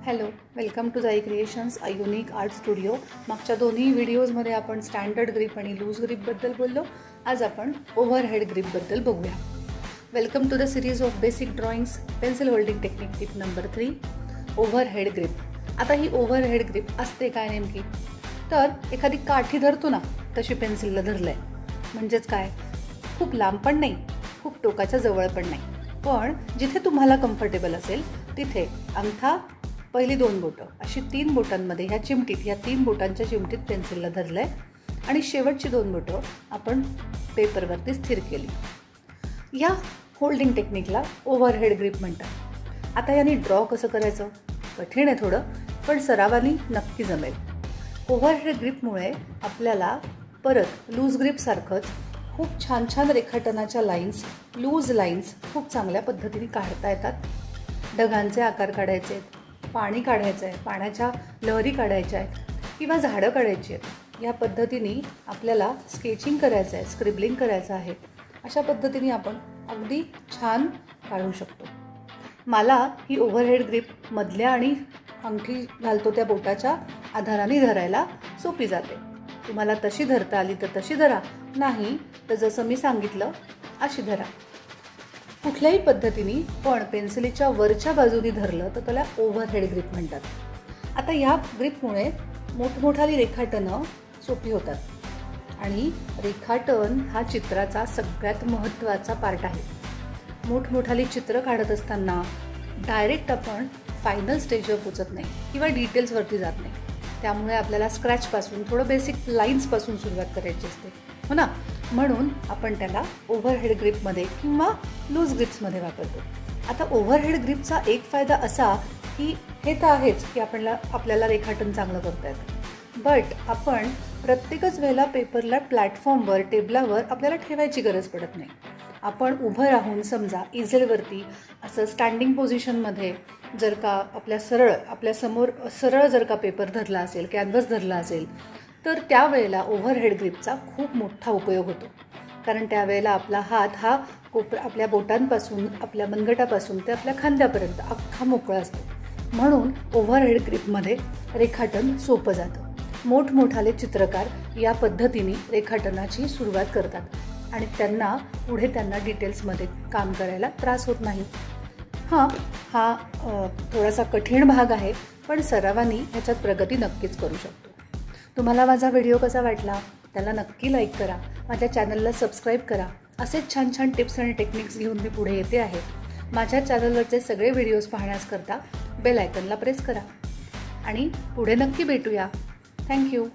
Hello, welcome to Jai creations, a unique art studio. मागच्या दोन्ही व्हिडिओजमध्ये आपण स्टँडर्ड ग्रिप आणि लूज ग्रिपबद्दल बोललो. आज आपण ओव्हरहेड ग्रिपबद्दल बघूया. Welcome to the series of basic drawings pencil holding technique tip number 3, overhead grip. आता ही ओव्हरहेड ग्रिप असते काय नेमकी? तर एखादी काठी धरतो ना, तशी पेन्सिलला धरलंय. म्हणजेच काय, खूप लांब पण नाही, खूप टोकाच्या जवळ पण नाही, पण जिथे तुम्हाला कम्फर्टेबल असेल तिथे अंगठा, पहिली 2 बोटं अशी 3 बोटांमध्ये ह्या चिमटीत, या 3 बोटांच्या चिमटीत पेन्सिलला धरलंय आणि शेवटची 2 बोटं आपण पेपरवरती स्थिर केली. या होल्डिंग टेक्निकला ओव्हरहेड ग्रिप म्हणतात. आता याने ड्रॉ कसं करायचं? कठीण आहे थोडं, पण सरावानी नक्की जमेल. ओव्हरहेड ग्रिपमुळे आपल्याला परत लूज ग्रिपसारखंच खूप छान छान रेखाटनाच्या लाईन्स, लूज लाईन्स खूप चांगल्या पद्धतीने काढता येतात. ढगांचे आकार काढायचे आहेत, पाणी काढायचं आहे, पाण्याच्या लहरी काढायच्या आहेत किंवा झाडं काढायची आहेत. या पद्धतीने आपल्याला स्केचिंग करायचं आहे, स्क्रिबलिंग करायचं आहे. अशा पद्धतीने आपण अगदी छान काढू शकतो. मला ही ओव्हरहेड ग्रिप मधल्या आणि अंगठी घालतो त्या बोटाच्या आधाराने धरायला सोपी जाते. तुम्हाला तशी धरता आली तर तशी धरा, नाही तर जसं मी सांगितलं अशी धरा. कुठल्याही पद्धतीने पण पेन्सिलीच्या वरच्या बाजूने धरलं तर त्याला ओव्हरहेड ग्रिप म्हणतात. आता या ग्रिपमुळे मोठमोठाली रेखाटनं सोपी होतात आणि रेखाटन हा चित्राचा सगळ्यात महत्त्वाचा पार्ट आहे. मोठमोठाली चित्र काढत असताना डायरेक्ट आपण फायनल स्टेजवर पोचत नाही किंवा डिटेल्सवरती जात नाही. त्यामुळे आपल्याला स्क्रॅचपासून, थोडं बेसिक लाईन्सपासून सुरुवात करायची असते, हो ना. म्हणून आपण त्याला ओव्हरहेड ग्रिपमध्ये किंवा लूज ग्रिप्समध्ये वापरतो. आता ओव्हरहेड ग्रिपचा एक फायदा असा की हे तर आहेच की आपल्याला रेखाटन चांगलं करता येतं, बट आपण प्रत्येकच वेळेला पेपरला प्लॅटफॉर्मवर, टेबलावर आपल्याला ठेवायची गरज पडत नाही. आपण उभं राहून समजा इझेलवरती असं स्टँडिंग पोझिशनमध्ये जर का आपल्या समोर सरळ जर का पेपर धरला असेल, कॅनव्हस धरला असेल, तर त्यावेळेला ओव्हरहेड ग्रिपचा खूप मोठा उपयोग होतो. कारण त्यावेळेला आपला हात हा आपल्या बोटांपासून, आपल्या मनगटापासून ते आपल्या खांद्यापर्यंत अख्खा मोकळा असतो. म्हणून ओव्हरहेड ग्रिपमध्ये रेखाटन सोपं जातं. मोठमोठाले चित्रकार या पद्धतीने रेखाटनाची सुरुवात करतात आणि त्यांना डिटेल्समध्ये काम करायला त्रास होत नाही. हा थोडासा कठीण भाग आहे, पण सरावानी ह्याच्यात प्रगती नक्कीच करू शकतो. तुम्हाला माझा व्हिडिओ कसा वाटला त्याला नक्की लाईक करा, माझ्या चॅनलला सबस्क्राईब करा. असेच छान छान टिप्स आणि टेक्निक्स घेऊन मी पुढे येते आहे. माझ्या चॅनलवरचे सगळे व्हिडिओज पाहण्याकरता बेल आयकनला प्रेस करा आणि पुढे नक्की भेटूया. थँक्यू.